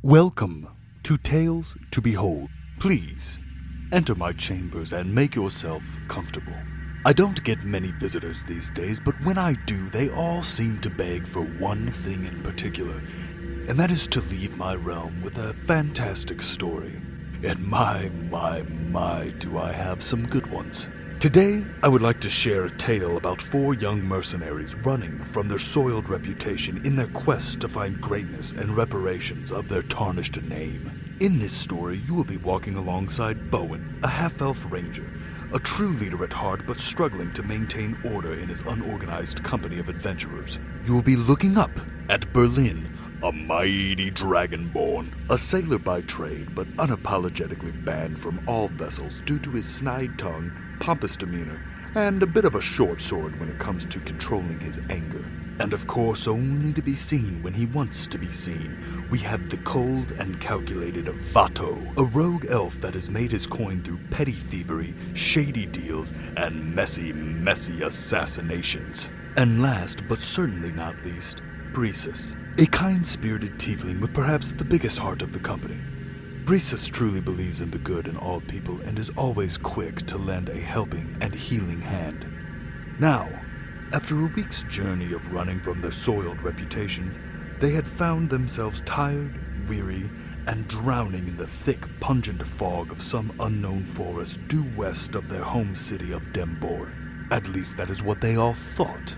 Welcome to Tales to Behold. Please, enter my chambers and make yourself comfortable. I don't get many visitors these days, but when I do, they all seem to beg for one thing in particular, and that is to leave my realm with a fantastic story. And my, do I have some good ones. Today, I would like to share a tale about 4 young mercenaries running from their soiled reputation in their quest to find greatness and reparations of their tarnished name. In this story, you will be walking alongside Bowen, a half-elf ranger, a true leader at heart but struggling to maintain order in his unorganized company of adventurers. You will be looking up at Berlin, a mighty dragonborn, a sailor by trade but unapologetically banned from all vessels due to his snide tongue, pompous demeanor, and a bit of a short sword when it comes to controlling his anger. And of course, only to be seen when he wants to be seen, we have the cold and calculated Vato, a rogue elf that has made his coin through petty thievery, shady deals, and messy assassinations. And last, but certainly not least, Brysus, a kind-spirited tiefling with perhaps the biggest heart of the company. Brysus truly believes in the good in all people and is always quick to lend a helping and healing hand. Now, after a week's journey of running from their soiled reputations, they had found themselves tired, weary, and drowning in the thick, pungent fog of some unknown forest due west of their home city of Bowen. At least that is what they all thought.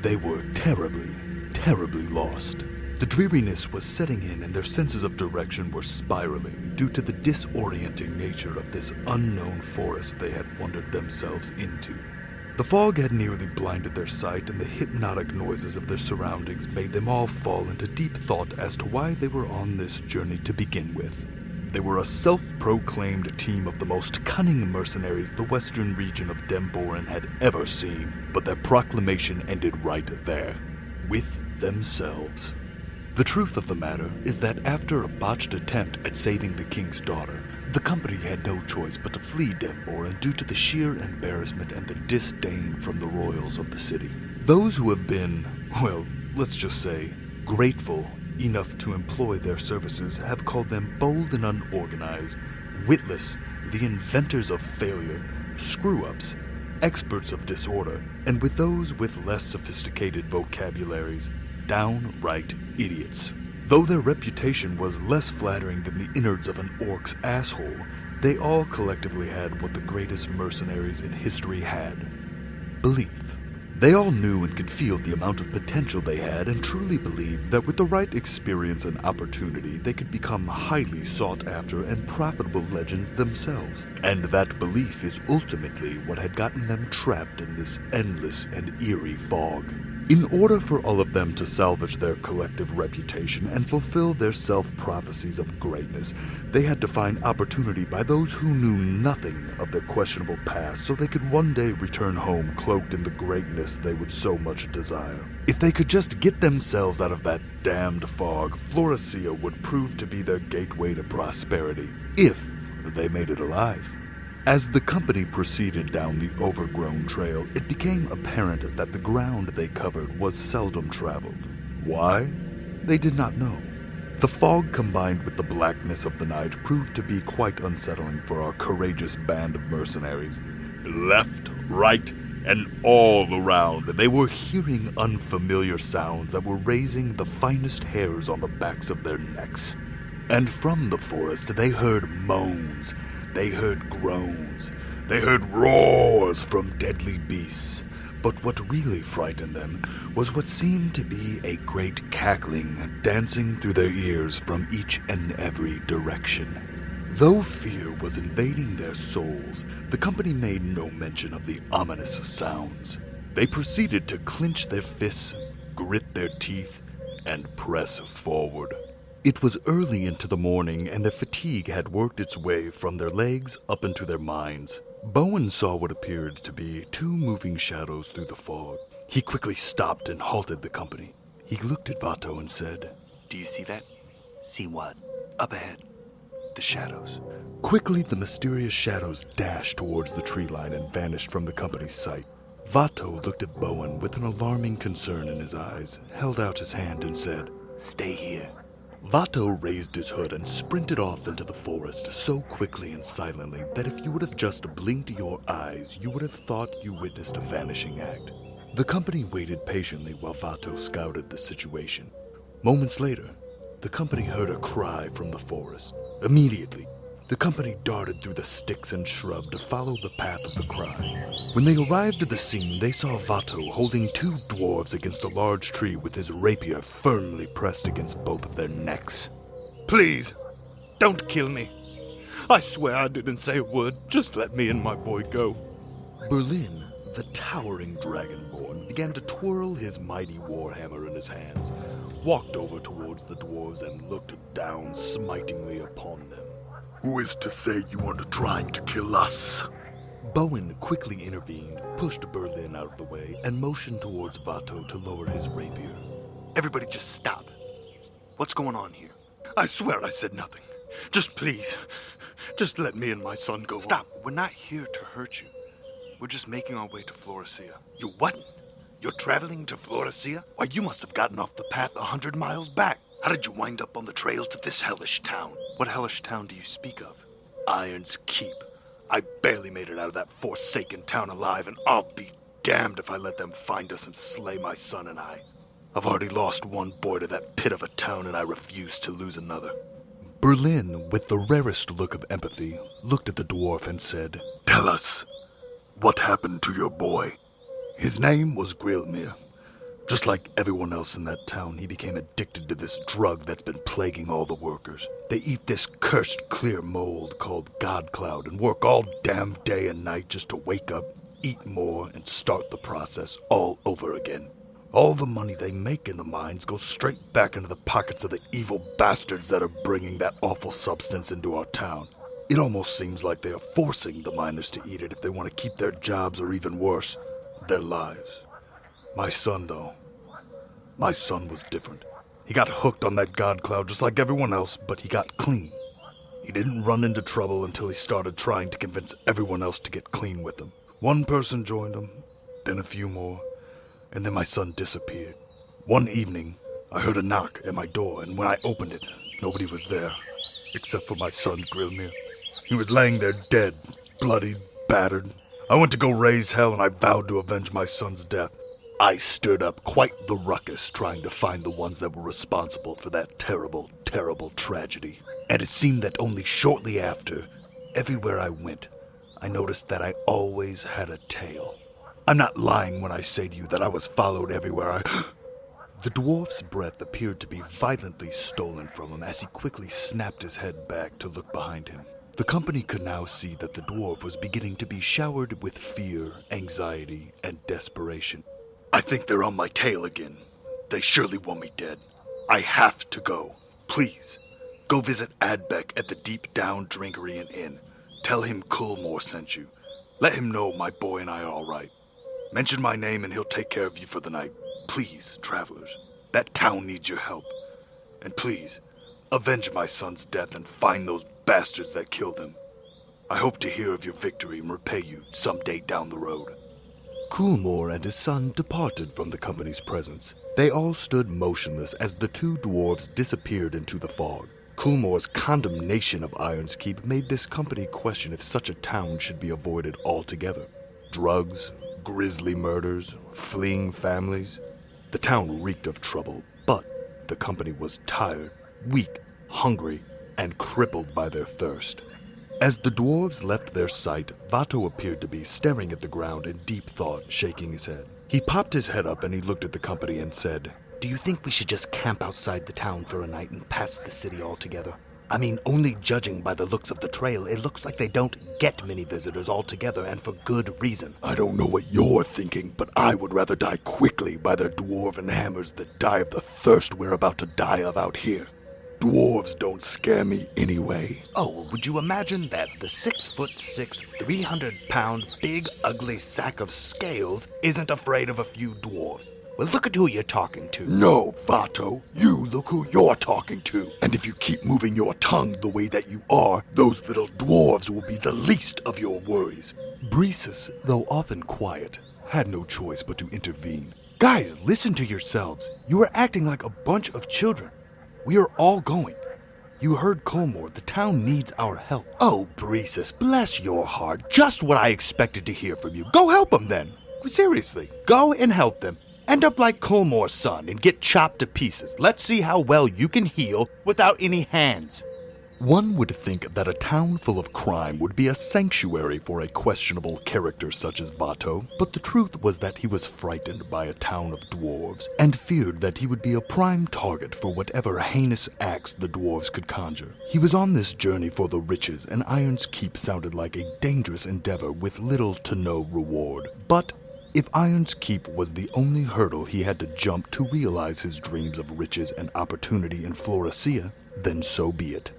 They were terribly lost. The dreariness was setting in and their senses of direction were spiraling due to the disorienting nature of this unknown forest they had wandered themselves into. The fog had nearly blinded their sight, and the hypnotic noises of their surroundings made them all fall into deep thought as to why they were on this journey to begin with. They were a self-proclaimed team of the most cunning mercenaries the western region of Bowen had ever seen, but their proclamation ended right there, with themselves. The truth of the matter is that after a botched attempt at saving the king's daughter, the company had no choice but to flee Bowen due to the sheer embarrassment and the disdain from the royals of the city. Those who have been, well, let's just say, grateful enough to employ their services have called them bold and unorganized, witless, the inventors of failure, screw-ups, experts of disorder, and with those with less sophisticated vocabularies, downright idiots. Though their reputation was less flattering than the innards of an orc's asshole, they all collectively had what the greatest mercenaries in history had: belief. They all knew and could feel the amount of potential they had and truly believed that with the right experience and opportunity, they could become highly sought after and profitable legends themselves. And that belief is ultimately what had gotten them trapped in this endless and eerie fog. In order for all of them to salvage their collective reputation and fulfill their self-prophecies of greatness, they had to find opportunity by those who knew nothing of their questionable past so they could one day return home cloaked in the greatness they would so much desire. If they could just get themselves out of that damned fog, Floracia would prove to be their gateway to prosperity, if they made it alive. As the company proceeded down the overgrown trail, it became apparent that the ground they covered was seldom traveled. Why? They did not know. The fog combined with the blackness of the night proved to be quite unsettling for our courageous band of mercenaries. Left, right, and all around, they were hearing unfamiliar sounds that were raising the finest hairs on the backs of their necks. And from the forest they heard moans. They heard groans. They heard roars from deadly beasts. But what really frightened them was what seemed to be a great cackling dancing through their ears from each and every direction. Though fear was invading their souls, the company made no mention of the ominous sounds. They proceeded to clench their fists, grit their teeth, and press forward. It was early into the morning, and their fatigue had worked its way from their legs up into their minds. Bowen saw what appeared to be 2 moving shadows through the fog. He quickly stopped and halted the company. He looked at Vato and said, "Do you see that?" "See what?" "Up ahead. The shadows." Quickly, the mysterious shadows dashed towards the tree line and vanished from the company's sight. Vato looked at Bowen with an alarming concern in his eyes, held out his hand and said, "Stay here. Vato raised his hood and sprinted off into the forest so quickly and silently that if you would have just blinked your eyes, you would have thought you witnessed a vanishing act. The company waited patiently while Vato scouted the situation. Moments later, the company heard a cry from the forest. Immediately, the company darted through the sticks and shrub to follow the path of the cry. When they arrived at the scene, they saw Vato holding two dwarves against a large tree with his rapier firmly pressed against both of their necks. Please, don't kill me. I swear I didn't say a word. Just let me and my boy go. Berlin, the towering dragonborn, began to twirl his mighty warhammer in his hands, walked over towards the dwarves and looked down smitingly upon them. Who is to say you aren't trying to kill us? Bowen quickly intervened, pushed Berlin out of the way, and motioned towards Vato to lower his rapier. Everybody just stop. What's going on here? I swear I said nothing. Just please, just let me and my son go. Stop. We're not here to hurt you. We're just making our way to Floracia. You what? You're traveling to Floracia? Why, you must have gotten off the path 100 miles back. How did you wind up on the trail to this hellish town? What hellish town do you speak of? Iron's Keep. I barely made it out of that forsaken town alive, and I'll be damned if I let them find us and slay my son and I. I've already lost one boy to that pit of a town, and I refuse to lose another. Berlin, with the rarest look of empathy, looked at the dwarf and said, Tell us, what happened to your boy? His name was Grilmir. Just like everyone else in that town, he became addicted to this drug that's been plaguing all the workers. They eat this cursed clear mold called God Cloud and work all damn day and night just to wake up, eat more, and start the process all over again. All the money they make in the mines goes straight back into the pockets of the evil bastards that are bringing that awful substance into our town. It almost seems like they are forcing the miners to eat it if they want to keep their jobs or even worse, their lives. My son, though. My son was different. He got hooked on that God Cloud just like everyone else, but he got clean. He didn't run into trouble until he started trying to convince everyone else to get clean with him. One person joined him, then a few more, and then my son disappeared. One evening, I heard a knock at my door, and when I opened it, nobody was there, except for my son, Grilmir. He was laying there dead, bloody, battered. I went to go raise hell, and I vowed to avenge my son's death. I stirred up quite the ruckus trying to find the ones that were responsible for that terrible, terrible tragedy. And it seemed that only shortly after, everywhere I went, I noticed that I always had a tail. I'm not lying when I say to you that I was followed everywhere The dwarf's breath appeared to be violently stolen from him as he quickly snapped his head back to look behind him. The company could now see that the dwarf was beginning to be showered with fear, anxiety, and desperation. I think they're on my tail again. They surely want me dead. I have to go. Please, go visit Adbeck at the Deep Down Drinkery and Inn. Tell him Coolmore sent you. Let him know my boy and I are all right. Mention my name and he'll take care of you for the night. Please, travelers, that town needs your help. And please, avenge my son's death and find those bastards that killed him. I hope to hear of your victory and repay you someday down the road. Coolmore and his son departed from the company's presence. They all stood motionless as the two dwarves disappeared into the fog. Coolmore's condemnation of Iron's Keep made this company question if such a town should be avoided altogether. Drugs, grisly murders, fleeing families. The town reeked of trouble, but the company was tired, weak, hungry, and crippled by their thirst. As the dwarves left their sight, Vato appeared to be staring at the ground in deep thought, shaking his head. He popped his head up and he looked at the company and said, Do you think we should just camp outside the town for a night and pass the city altogether? I mean, only judging by the looks of the trail, it looks like they don't get many visitors altogether, and for good reason. I don't know what you're thinking, but I would rather die quickly by their dwarven hammers than die of the thirst we're about to die of out here. Dwarves don't scare me anyway. Oh, would you imagine that the 6'6", 300-pound, big, ugly sack of scales isn't afraid of a few dwarves? Well, look at who you're talking to. No, Vato, you look who you're talking to. And if you keep moving your tongue the way that you are, those little dwarves will be the least of your worries. Brysus, though often quiet, had no choice but to intervene. Guys, listen to yourselves. You are acting like a bunch of children. We are all going. You heard Colmore. The town needs our help. Oh, Brysus, bless your heart. Just what I expected to hear from you. Go help them then. Seriously, go and help them. End up like Colmore's son and get chopped to pieces. Let's see how well you can heal without any hands. One would think that a town full of crime would be a sanctuary for a questionable character such as Vato, but the truth was that he was frightened by a town of dwarves and feared that he would be a prime target for whatever heinous acts the dwarves could conjure. He was on this journey for the riches, and Iron's Keep sounded like a dangerous endeavor with little to no reward. But if Iron's Keep was the only hurdle he had to jump to realize his dreams of riches and opportunity in Floracia, then so be it.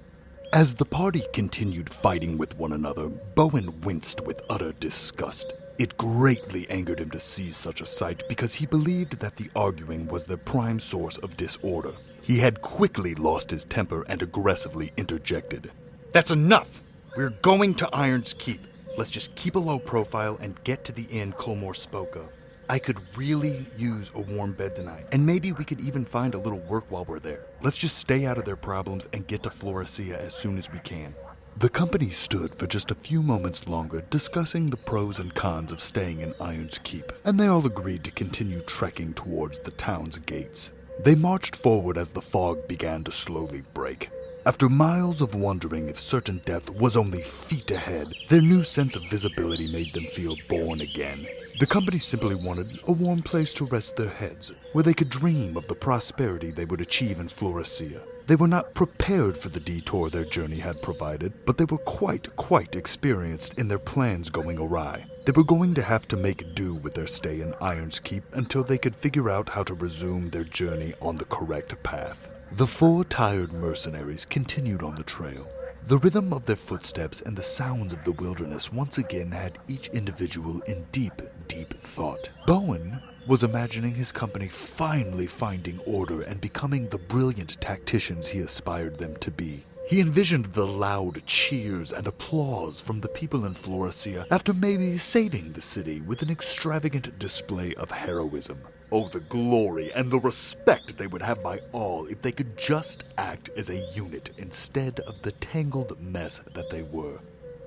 As the party continued fighting with one another, Bowen winced with utter disgust. It greatly angered him to see such a sight because he believed that the arguing was their prime source of disorder. He had quickly lost his temper and aggressively interjected. That's enough! We're going to Iron's Keep. Let's just keep a low profile and get to the inn Colmore spoke of. I could really use a warm bed tonight, and maybe we could even find a little work while we're there. Let's just stay out of their problems and get to Floracia as soon as we can. The company stood for just a few moments longer discussing the pros and cons of staying in Iron's Keep, and they all agreed to continue trekking towards the town's gates. They marched forward as the fog began to slowly break. After miles of wondering if certain death was only feet ahead, their new sense of visibility made them feel born again. The company simply wanted a warm place to rest their heads, where they could dream of the prosperity they would achieve in Floracia. They were not prepared for the detour their journey had provided, but they were quite experienced in their plans going awry. They were going to have to make do with their stay in Iron's Keep until they could figure out how to resume their journey on the correct path. The 4 tired mercenaries continued on the trail. The rhythm of their footsteps and the sounds of the wilderness once again had each individual in deep thought. Bowen was imagining his company finally finding order and becoming the brilliant tacticians he aspired them to be. He envisioned the loud cheers and applause from the people in Floracia after maybe saving the city with an extravagant display of heroism. Oh, the glory and the respect they would have by all if they could just act as a unit instead of the tangled mess that they were.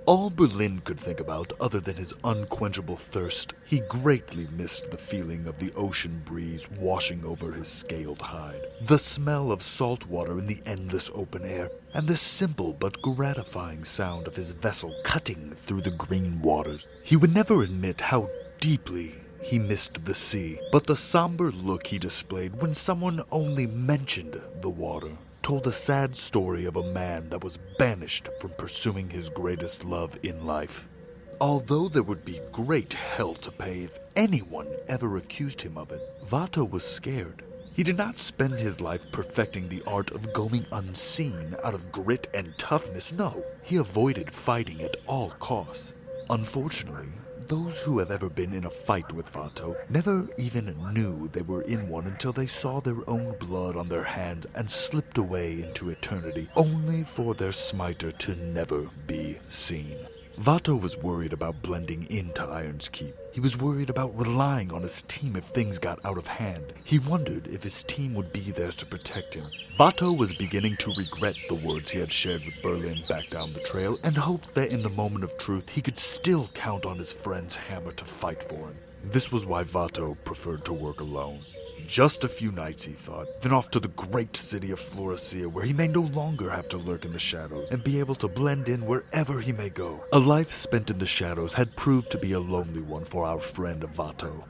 All Berlin could think about, other than his unquenchable thirst, he greatly missed the feeling of the ocean breeze washing over his scaled hide, the smell of salt water in the endless open air, and the simple but gratifying sound of his vessel cutting through the green waters. He would never admit how deeply he missed the sea, but the somber look he displayed when someone only mentioned the water told a sad story of a man that was banished from pursuing his greatest love in life. Although there would be great hell to pay if anyone ever accused him of it, Vato was scared. He did not spend his life perfecting the art of going unseen out of grit and toughness. No, he avoided fighting at all costs. Unfortunately, those who have ever been in a fight with Vato never even knew they were in one until they saw their own blood on their hand and slipped away into eternity, only for their smiter to never be seen. Vato was worried about blending into Iron's Keep. He was worried about relying on his team if things got out of hand. He wondered if his team would be there to protect him. Vato was beginning to regret the words he had shared with Berlin back down the trail and hoped that in the moment of truth he could still count on his friend's hammer to fight for him. This was why Vato preferred to work alone. Just a few nights, he thought, then off to the great city of Floracia, where he may no longer have to lurk in the shadows and be able to blend in wherever he may go. A life spent in the shadows had proved to be a lonely one for our friend Vato.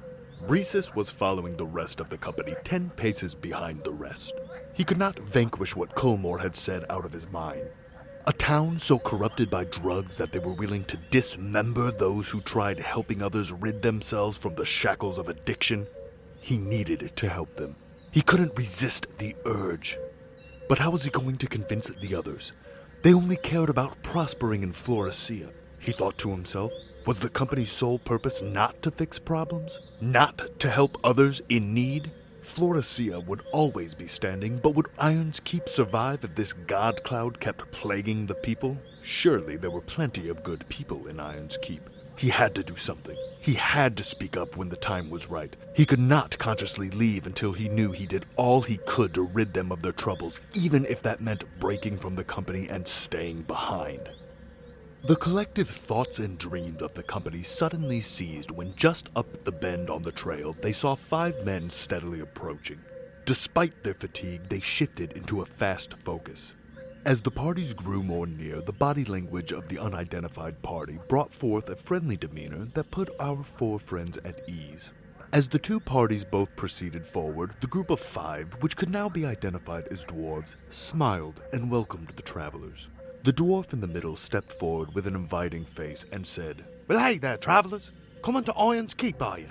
Brysus was following the rest of the company 10 paces behind the rest. He could not vanquish what Colmore had said out of his mind. A town so corrupted by drugs that they were willing to dismember those who tried helping others rid themselves from the shackles of addiction. He needed to help them. He couldn't resist the urge. But how was he going to convince the others? They only cared about prospering in Floracia. He thought to himself, was the company's sole purpose not to fix problems? Not to help others in need? Floracia would always be standing, but would Iron's Keep survive if this god cloud kept plaguing the people? Surely there were plenty of good people in Iron's Keep. He had to do something. He had to speak up when the time was right. He could not consciously leave until he knew he did all he could to rid them of their troubles, even if that meant breaking from the company and staying behind. The collective thoughts and dreams of the company suddenly ceased when just up the bend on the trail they saw 5 men steadily approaching. Despite their fatigue, they shifted into a fast focus. As the parties grew more near, the body language of the unidentified party brought forth a friendly demeanor that put our 4 friends at ease. As the 2 parties both proceeded forward, the group of 5, which could now be identified as dwarves, smiled and welcomed the travelers. The dwarf in the middle stepped forward with an inviting face and said, "Well, hey there, travelers. Coming to Iron's Keep, are you?"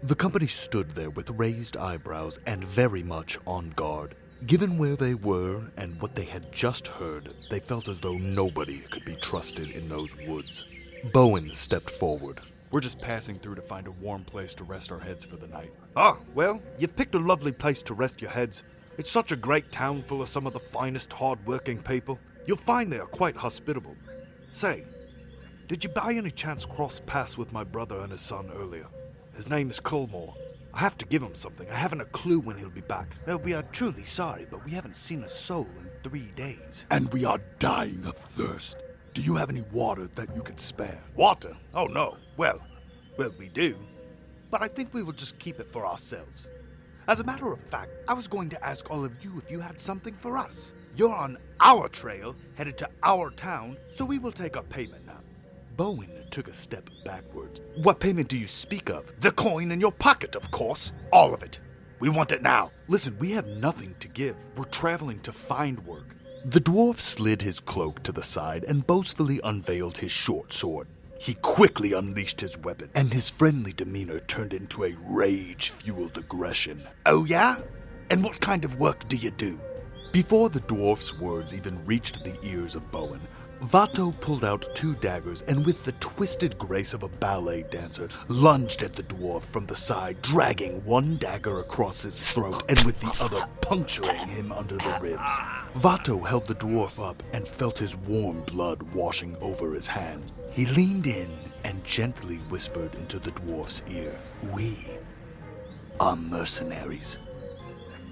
The company stood there with raised eyebrows and very much on guard. Given where they were and what they had just heard, they felt as though nobody could be trusted in those woods. Bowen stepped forward. We're just passing through to find a warm place to rest our heads for the night. Ah, well, you've picked a lovely place to rest your heads. It's such a great town full of some of the finest hard-working people. You'll find they are quite hospitable. Say, did you by any chance cross paths with my brother and his son earlier? His name is Culmore. I have to give him something. I haven't a clue when he'll be back. Well, we are truly sorry, but we haven't seen a soul in 3 days. And we are dying of thirst. Do you have any water that you could spare? Water? Oh, no. Well, we do. But I think we will just keep it for ourselves. As a matter of fact, I was going to ask all of you if you had something for us. You're on our trail, headed to our town, so we will take our payment now. Bowen took a step backwards. What payment do you speak of? The coin in your pocket, of course. All of it. We want it now. Listen, we have nothing to give. We're traveling to find work. The dwarf slid his cloak to the side and boastfully unveiled his short sword. He quickly unleashed his weapon, and his friendly demeanor turned into a rage-fueled aggression. Oh, yeah? And what kind of work do you do? Before the dwarf's words even reached the ears of Bowen, Vato pulled out 2 daggers and with the twisted grace of a ballet dancer, lunged at the dwarf from the side, dragging one dagger across his throat and with the other puncturing him under the ribs. Vato held the dwarf up and felt his warm blood washing over his hands. He leaned in and gently whispered into the dwarf's ear, "We are mercenaries."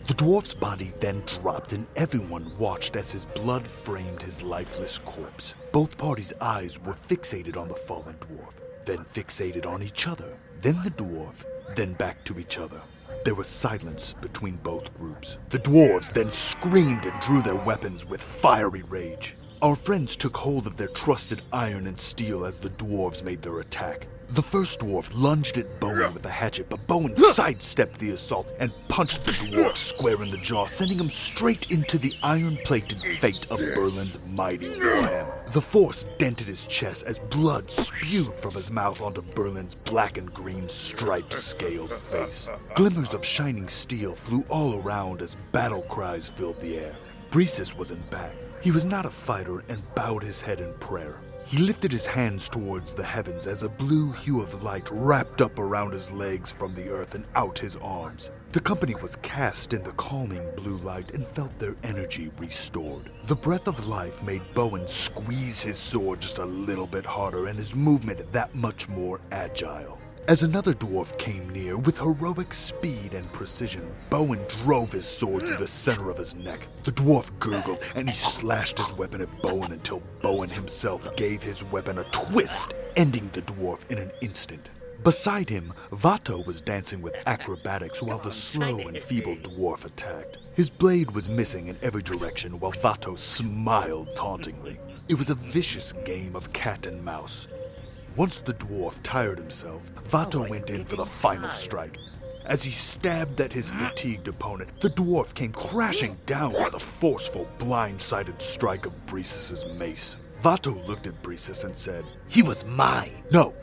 The dwarf's body then dropped and everyone watched as his blood framed his lifeless corpse. Both parties' eyes were fixated on the fallen dwarf, then fixated on each other, then the dwarf, then back to each other. There was silence between both groups. The dwarves then screamed and drew their weapons with fiery rage. Our friends took hold of their trusted iron and steel as the dwarves made their attack. The first dwarf lunged at Bowen with a hatchet, but Bowen sidestepped the assault and punched the dwarf square in the jaw, sending him straight into the iron-plated fate of Berlin's mighty warhammer. The force dented his chest as blood spewed from his mouth onto Berlin's black and green striped scaled face. Glimmers of shining steel flew all around as battle cries filled the air. Brysus wasn't back. He was not a fighter and bowed his head in prayer. He lifted his hands towards the heavens as a blue hue of light wrapped up around his legs from the earth and out his arms. The company was cast in the calming blue light and felt their energy restored. The breath of life made Bowen squeeze his sword just a little bit harder and his movement that much more agile. As another dwarf came near, with heroic speed and precision, Bowen drove his sword through the center of his neck. The dwarf gurgled, and he slashed his weapon at Bowen until Bowen himself gave his weapon a twist, ending the dwarf in an instant. Beside him, Vato was dancing with acrobatics while the slow and feeble dwarf attacked. His blade was missing in every direction while Vato smiled tauntingly. It was a vicious game of cat and mouse. Once the dwarf tired himself, Vato went in for the final strike. As he stabbed at his fatigued opponent, the dwarf came crashing down with a forceful, blind-sided strike of Brysus's mace. Vato looked at Brysus and said, He was mine. "No,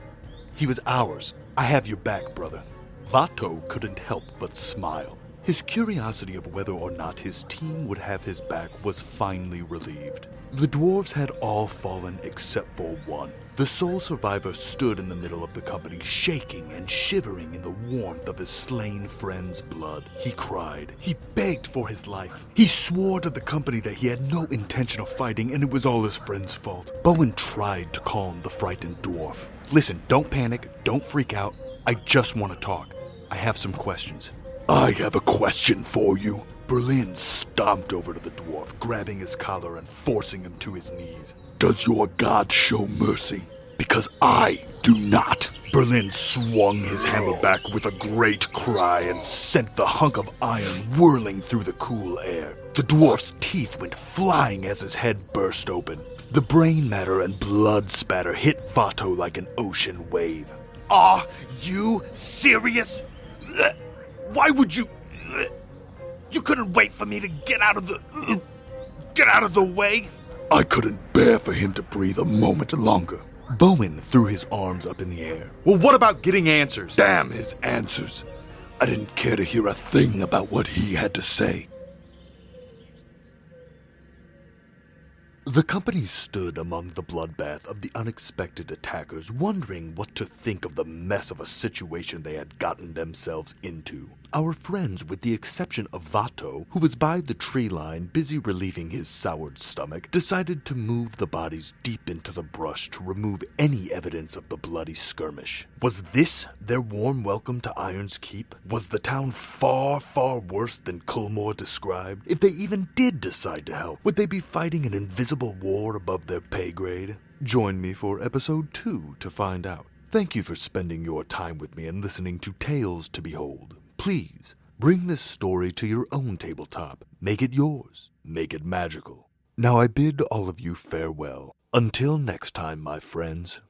he was ours. I have your back, brother." Vato couldn't help but smile. His curiosity of whether or not his team would have his back was finally relieved. The dwarves had all fallen except for one. The sole survivor stood in the middle of the company, shaking and shivering in the warmth of his slain friend's blood. He cried. He begged for his life. He swore to the company that he had no intention of fighting and it was all his friend's fault. Bowen tried to calm the frightened dwarf. "Listen, don't panic, don't freak out. I just want to talk. I have some questions. I have a question for you. Berlin stomped over to the dwarf, grabbing his collar and forcing him to his knees. Does your god show mercy? Because I do not. Berlin swung his hammer back with a great cry and sent the hunk of iron whirling through the cool air. The dwarf's teeth went flying as his head burst open. The brain matter and blood spatter hit Vato like an ocean wave. Are you serious? Why would you... You couldn't wait for me to get out of the way? I couldn't bear for him to breathe a moment longer. Bowen threw his arms up in the air. Well, what about getting answers? Damn his answers. I didn't care to hear a thing about what he had to say. The company stood among the bloodbath of the unexpected attackers, wondering what to think of the mess of a situation they had gotten themselves into. Our friends, with the exception of Vato, who was by the tree line busy relieving his soured stomach, decided to move the bodies deep into the brush to remove any evidence of the bloody skirmish. Was this their warm welcome to Iron's Keep? Was the town far, far worse than Culmore described? If they even did decide to help, would they be fighting an invisible war above their pay grade? Join me for episode 2 to find out. Thank you for spending your time with me and listening to Tales to Behold. Please, bring this story to your own tabletop. Make it yours. Make it magical. Now I bid all of you farewell. Until next time, my friends.